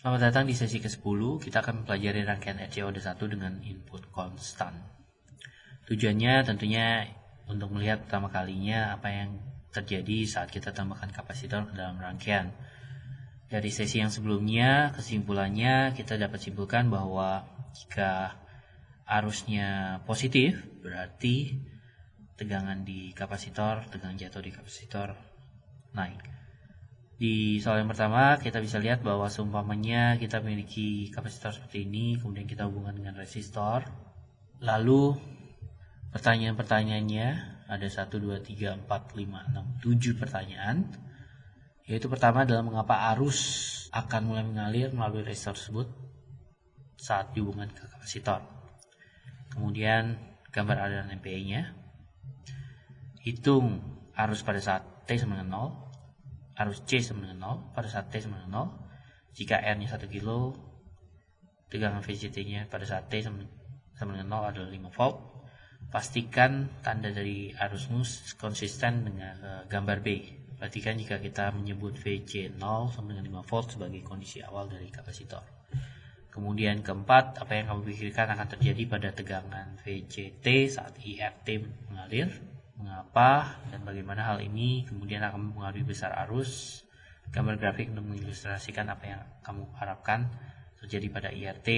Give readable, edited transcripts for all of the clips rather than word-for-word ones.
Selamat datang di sesi ke-10, kita akan mempelajari rangkaian RCOD1 dengan input konstan. Tujuannya tentunya untuk melihat pertama kalinya apa yang terjadi saat kita tambahkan kapasitor ke dalam rangkaian. Dari sesi yang sebelumnya, kesimpulannya kita dapat simpulkan bahwa jika arusnya positif, berarti tegangan di kapasitor, tegangan jatuh di kapasitor naik. Di soal yang pertama kita bisa lihat bahwa seumpamanya kita memiliki kapasitor seperti ini, kemudian kita hubungkan dengan resistor. Lalu pertanyaan-pertanyaannya ada 1, 2, 3, 4, 5, 6, 7 pertanyaan. Yaitu pertama adalah mengapa arus akan mulai mengalir melalui resistor tersebut saat dihubungkan ke kapasitor. Kemudian gambar aliran MPE-nya. Hitung arus pada saat T sama dengan 0. Arus C sama dengan 0 pada saat T sama dengan 0. Jika R-nya 1 kilo, tegangan VCT-nya pada saat T sama dengan 0 adalah 5 volt. Pastikan tanda dari arusmu konsisten dengan gambar B. Perhatikan jika kita menyebut VC 0 sama dengan 5 volt sebagai kondisi awal dari kapasitor. Kemudian keempat, apa yang kamu pikirkan akan terjadi pada tegangan VCT saat IRT mengalir? Mengapa dan bagaimana hal ini kemudian akan mempengaruhi besar arus. Gambar grafik untuk mengilustrasikan apa yang kamu harapkan terjadi pada IRT,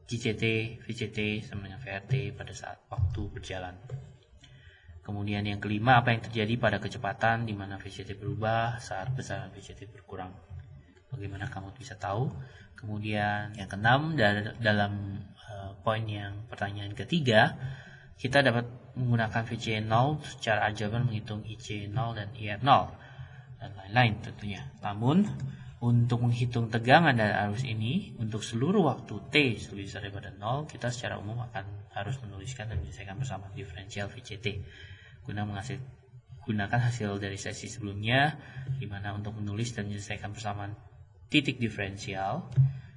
JCT, VCT sama dengan VRT pada saat waktu berjalan. Kemudian yang kelima, apa yang terjadi pada kecepatan di mana VCT berubah saat besaran VCT berkurang. Bagaimana kamu bisa tahu. Kemudian yang keenam, dalam poin yang pertanyaan ketiga, kita dapat menggunakan VC0 secara aljabar menghitung IC0 dan IR0 dan lain-lain tentunya. Namun untuk menghitung tegangan dari arus ini untuk seluruh waktu T lebih besar daripada 0, kita secara umum akan harus menuliskan dan menyelesaikan bersama diferensial VCT guna gunakan hasil dari sesi sebelumnya, di mana untuk menulis dan menyelesaikan persamaan titik diferensial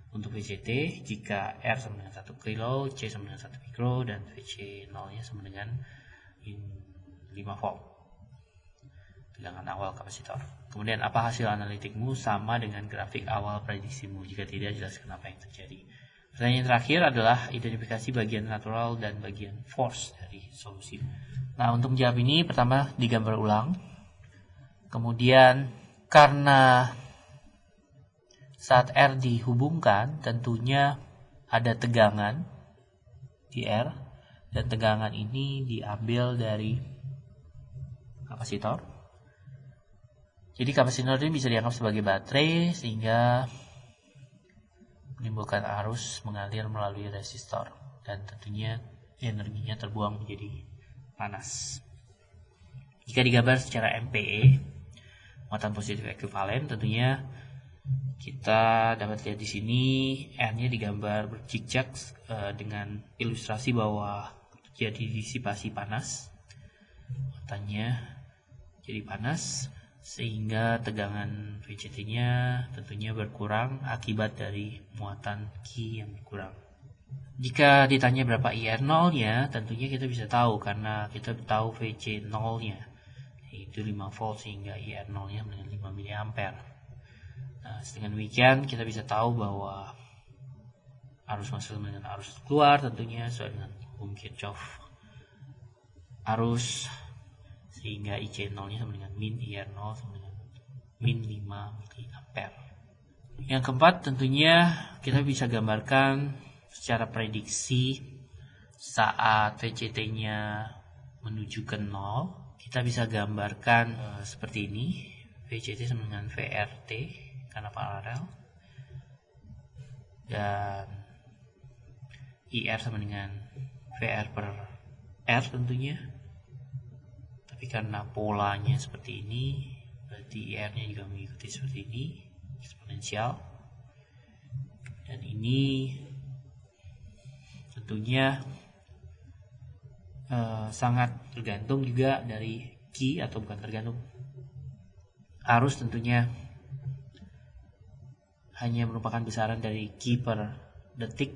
untuk VCT, jika R sama dengan 1 kilo, C sama dengan 1 mikro, dan VC 0-nya sama dengan 5 volt. Tegangan awal kapasitor. Kemudian apa hasil analitikmu sama dengan grafik awal prediksimu? Jika tidak, jelaskan apa yang terjadi. Pertanyaan terakhir adalah identifikasi bagian natural dan bagian force dari solusi. Nah, untuk menjawab ini, pertama digambar ulang. Kemudian karena saat R dihubungkan, tentunya ada tegangan di R, dan tegangan ini diambil dari kapasitor. Jadi kapasitor ini bisa dianggap sebagai baterai, sehingga menimbulkan arus mengalir melalui resistor, dan tentunya energinya terbuang menjadi panas. Jika digambar secara MPE, muatan positif ekuivalen, tentunya kita dapat lihat di sini R-nya digambar berzigzag dengan ilustrasi bahwa terjadi disipasi panas. Muatannya jadi panas sehingga tegangan VCT-nya tentunya berkurang akibat dari muatan Q yang berkurang. Jika ditanya berapa IR0-nya, tentunya kita bisa tahu karena kita tahu VC 0-nya yaitu 5 volt sehingga IR0-nya dengan 5 mA. Nah, dengan demikian kita bisa tahu bahwa arus masuk dengan arus keluar tentunya sesuai dengan hukum Kirchhoff arus, sehingga IC0-nya sama dengan min IR0 sama dengan min 5 mA. Yang keempat, tentunya kita bisa gambarkan secara prediksi saat VCT-nya menuju ke 0. Kita bisa gambarkan seperti ini. VCT sama dengan VRT karena paralel, dan IR sama dengan VR per R tentunya. Tapi karena polanya seperti ini, berarti IR-nya juga mengikuti seperti ini, eksponensial. Dan ini tentunya sangat tergantung juga dari Q, atau bukan tergantung, arus tentunya hanya merupakan besaran dari Q per detik,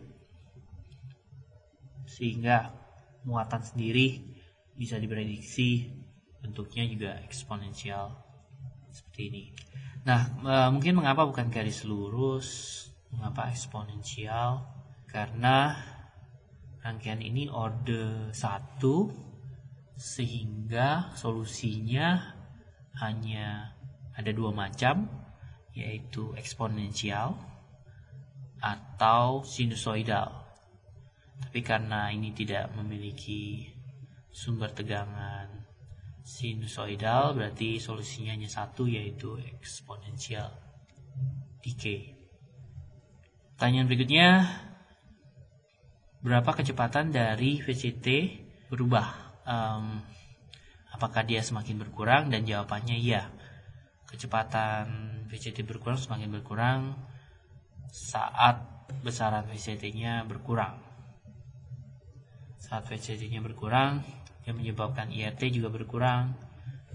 sehingga muatan sendiri bisa diprediksi bentuknya juga eksponensial seperti ini. Nah, mungkin mengapa bukan garis lurus, mengapa eksponensial? Karena rangkaian ini orde 1 sehingga solusinya hanya ada dua macam, yaitu eksponensial atau sinusoidal. Tapi karena ini tidak memiliki sumber tegangan sinusoidal, berarti solusinya hanya satu, yaitu eksponensial decay. Pertanyaan berikutnya, berapa kecepatan dari VCT berubah? Apakah dia semakin berkurang? Dan jawabannya iya. Kecepatan VCT berkurang semakin berkurang saat besaran VCT-nya berkurang. Saat VCT-nya berkurang, yang menyebabkan IRT juga berkurang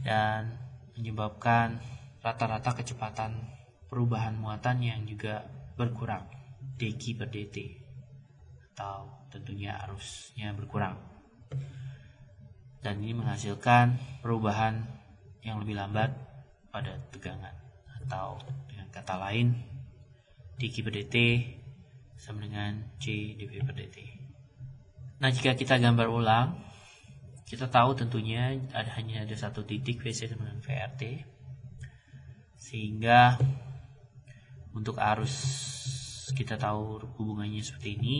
dan menyebabkan rata-rata kecepatan perubahan muatan yang juga berkurang, dq per dt, atau tentunya arusnya berkurang. Dan ini menghasilkan perubahan yang lebih lambat pada tegangan, atau dengan kata lain dq per dt sama dengan c dv per dt. Nah, jika kita gambar ulang, kita tahu tentunya hanya ada satu titik VC sama dengan VRT, sehingga untuk arus kita tahu hubungannya seperti ini.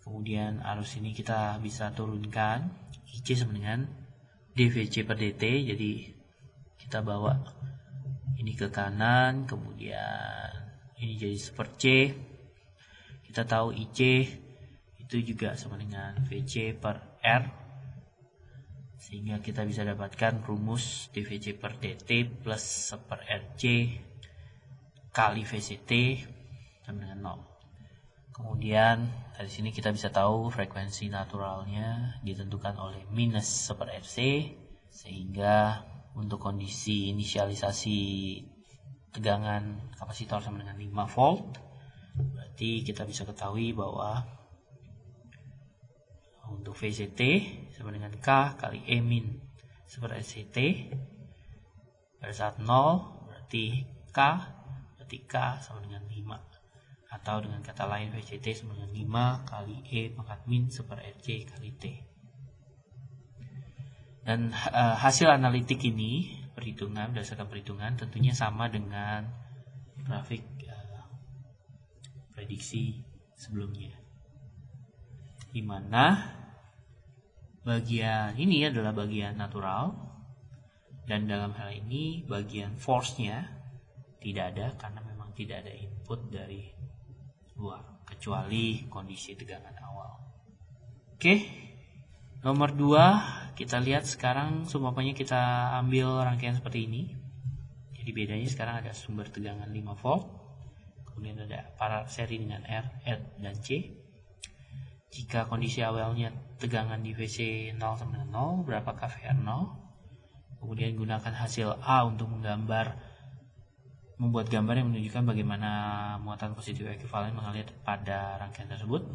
Kemudian arus ini kita bisa turunkan IC sama dengan dVC per dt. Jadi kita bawa ini ke kanan, kemudian ini jadi super C. Kita tahu IC itu juga sama dengan VC per R, sehingga kita bisa dapatkan rumus dVC per dt plus per RC kali VCT sama dengan 0. Kemudian dari sini kita bisa tahu frekuensi naturalnya ditentukan oleh minus per RC, sehingga untuk kondisi inisialisasi tegangan kapasitor sama dengan 5 volt, berarti kita bisa ketahui bahwa untuk VCT sama dengan K kali E min super RCT pada saat 0, berarti K sama dengan 5, atau dengan kata lain VCT sama dengan 5 kali E pangkat min super RC kali T. Dan hasil analitik ini berdasarkan perhitungan tentunya sama dengan grafik prediksi sebelumnya, di mana bagian ini adalah bagian natural, dan dalam hal ini bagian force-nya tidak ada karena memang tidak ada input dari luar kecuali kondisi tegangan awal. Oke, nomor 2 kita lihat sekarang. Seumpamanya kita ambil rangkaian seperti ini, jadi bedanya sekarang ada sumber tegangan 5 volt, kemudian ada paralel seri dengan R dan C. Jika kondisi awalnya tegangan di VC 0 sama dengan 0, berapakah VR0? Kemudian gunakan hasil A untuk membuat gambar yang menunjukkan bagaimana muatan positif ekuivalen mengalir pada rangkaian tersebut.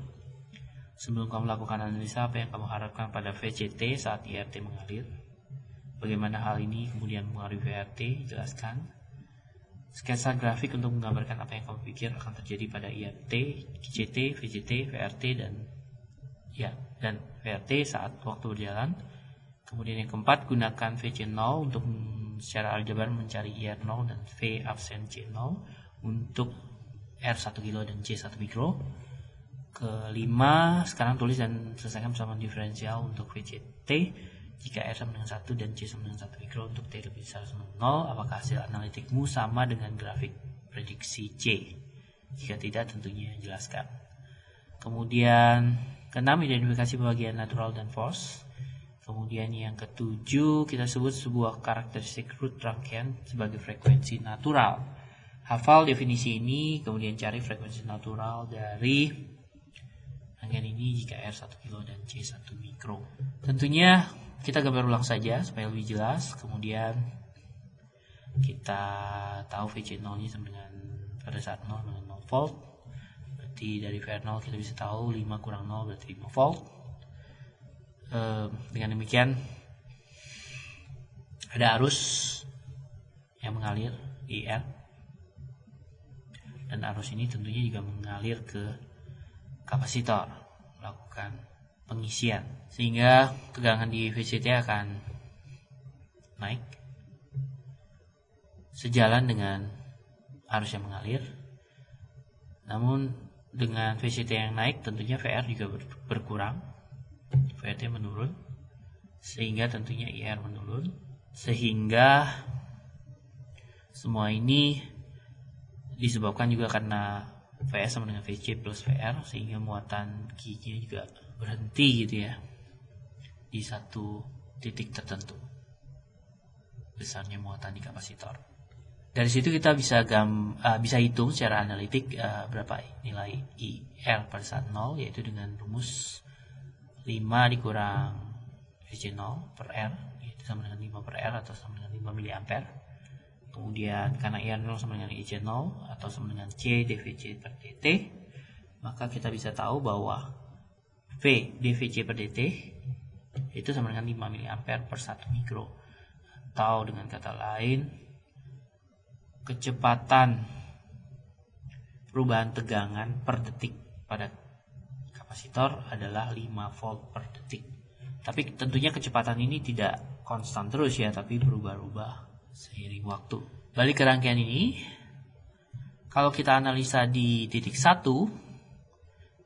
Sebelum kamu lakukan analisa, apa yang kamu harapkan pada VCT saat IRT mengalir? Bagaimana hal ini kemudian mengaruhi VRT? Jelaskan. Sketsa grafik untuk menggambarkan apa yang kamu pikir akan terjadi pada IRT, ICT, VCT, VRT, dan VRT saat waktu berjalan. Kemudian yang keempat, gunakan VC0 untuk secara aljabar mencari IR0 dan V absen C0 untuk R1 kilo dan C1 mikro. Kelima, sekarang tulis dan selesaikan bersama diferensial untuk VCT jika R sama dengan 1 dan C sama dengan 1 mikro untuk T lebih besar sama 0. Apakah hasil analitikmu sama dengan grafik prediksi C? Jika tidak, tentunya jelaskan. Kemudian keenam, identifikasi bagian natural dan force. Kemudian yang ketujuh, kita sebut sebuah karakteristik root rangkaian sebagai frekuensi natural. Hafal definisi ini, kemudian cari frekuensi natural dari rangkaian ini jika R 1 kilo dan C 1 mikro. Tentunya kita gambar ulang saja supaya lebih jelas. Kemudian kita tahu VC0 nya sama dengan pada saat 0 dengan 0 volt. Berarti dari VR0 kita bisa tahu 5 kurang 0 berarti 5 volt. Dengan demikian ada arus yang mengalir IR. Dan arus ini tentunya juga mengalir ke kapasitor, melakukan pengisian, sehingga tegangan di VCT akan naik sejalan dengan arus yang mengalir. Namun dengan VCT yang naik tentunya VR juga berkurang, VRT menurun, sehingga tentunya IR menurun, sehingga semua ini disebabkan juga karena VS sama dengan VC plus VR, sehingga muatan Q-nya juga berhenti gitu ya di satu titik tertentu besarnya muatan di kapasitor. Dari situ kita bisa hitung secara analitik berapa nilai IR pada saat 0, yaitu dengan rumus 5 dikurang VC0 per R, yaitu sama dengan 5 per R atau sama dengan 5 mA. Kemudian karena IR0 sama dengan IC0 atau sama dengan C dVC per dt, maka kita bisa tahu bahwa V dVC per dt itu sama dengan 5 mA per 1 mikro. Atau dengan kata lain, kecepatan perubahan tegangan per detik pada kapasitor adalah 5 volt per detik. Tapi tentunya kecepatan ini tidak konstan terus ya, tapi berubah-ubah seiring waktu. Balik ke rangkaian ini, kalau kita analisa di titik 1,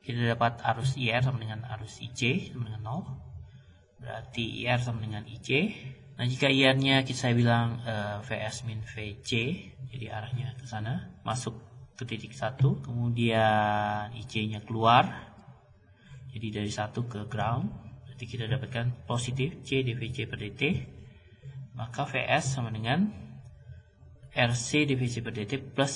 kita dapat arus IR sama dengan arus IC sama dengan 0. Berarti IR sama dengan IC. Nah, jika IR-nya saya bilang VS min VC, jadi arahnya ke sana, masuk ke titik 1, kemudian IC-nya keluar, jadi dari 1 ke ground, berarti kita dapatkan positif C dVC per dt, maka VS sama dengan RC dVC per dt plus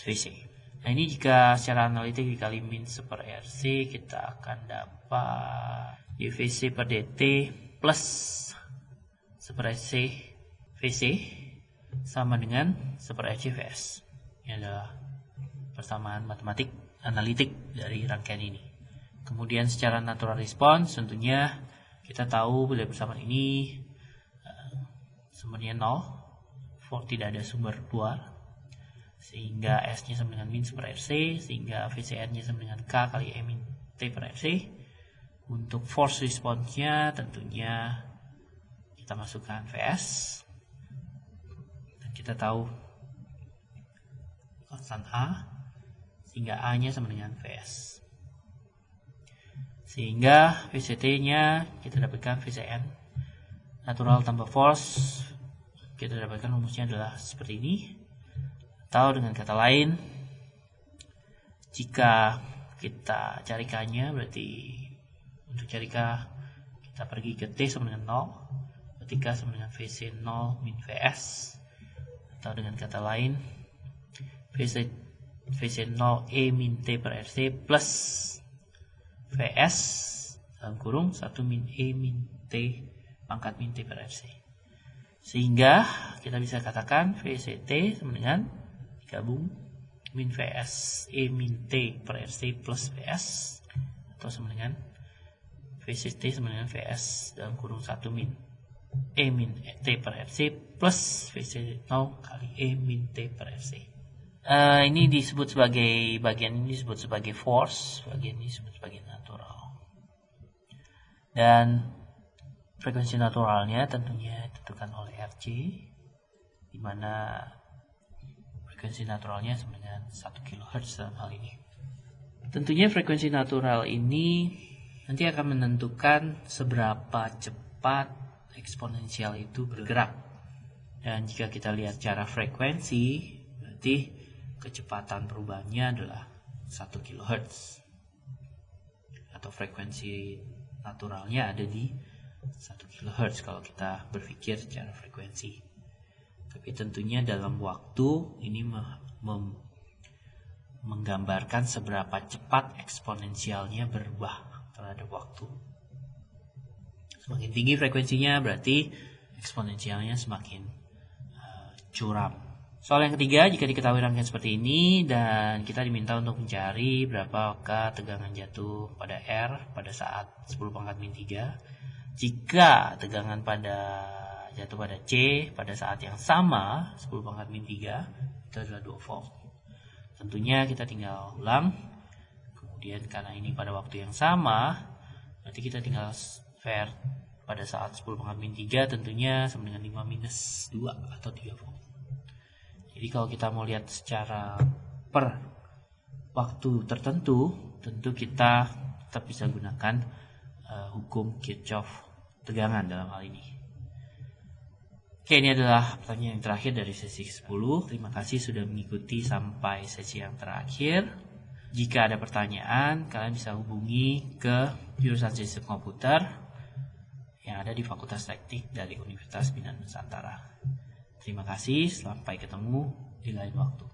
VC. Nah, ini jika secara analitik dikali min 1 per RC, kita akan dapat dVC per dt plus 1 per RC VC sama dengan 1 per RC VS. Ini adalah persamaan matematik analitik dari rangkaian ini. Kemudian secara natural response, tentunya kita tahu dari persamaan ini sumbernya 0, tidak ada sumber luar, sehingga S-nya sama dengan min 1 per RC, sehingga VCR-nya sama dengan K kali E min T per RC. Untuk force response-nya tentunya kita masukkan VS, dan kita tahu konstan A, sehingga A-nya sama dengan VS. Sehingga VCT-nya kita dapatkan VCN natural tambah force, kita dapatkan rumusnya adalah seperti ini. Atau dengan kata lain, jika kita cari K-nya, berarti untuk cari K kita pergi ke T sama dengan 0, ketika sama dengan VC 0 min VS. Atau dengan kata lain, VC 0 E min T per RC plus VS dalam kurung 1 min E min T pangkat min T per RC. Sehingga kita bisa katakan VCT sama dengan digabung min VS E min T per RC plus VS, atau sama dengan VCT sama dengan VS dalam kurung 1 min E min T per RC plus VC0 kali E min T per RC. Ini disebut sebagai bagian ini disebut sebagai force, bagian ini disebut sebagai natural. Dan frekuensi naturalnya tentunya ditentukan oleh RC, di mana frekuensi naturalnya sama dengan 1 kHz dalam hal ini. Tentunya frekuensi natural ini nanti akan menentukan seberapa cepat eksponensial itu bergerak. Dan jika kita lihat secara frekuensi, berarti kecepatan perubahannya adalah 1 kHz. Atau frekuensi naturalnya ada di 1 kHz kalau kita berpikir secara frekuensi. Tapi tentunya dalam waktu ini menggambarkan seberapa cepat eksponensialnya berubah terhadap waktu. Semakin tinggi frekuensinya berarti eksponensialnya semakin curam. Soal yang ketiga, jika diketahui rangkaian seperti ini dan kita diminta untuk mencari berapakah tegangan jatuh pada R pada saat 10⁻³ jika tegangan pada jatuh pada C pada saat yang sama 10 pangkat min 3 itu adalah 2 volt. Tentunya kita tinggal ulang. Kemudian karena ini pada waktu yang sama, berarti kita tinggal convert pada saat 10 pangkat min 3 tentunya sama dengan 5 minus 2 atau 3 volt. Jadi kalau kita mau lihat secara per waktu tertentu, tentu kita tetap bisa gunakan hukum Kirchhoff tegangan dalam hal ini. Oke, ini adalah pertanyaan yang terakhir dari sesi 10. Terima kasih sudah mengikuti sampai sesi yang terakhir. Jika ada pertanyaan, kalian bisa hubungi ke jurusan Sistem Komputer yang ada di Fakultas Teknik dari Universitas Bina Nusantara. Terima kasih, sampai ketemu di lain waktu.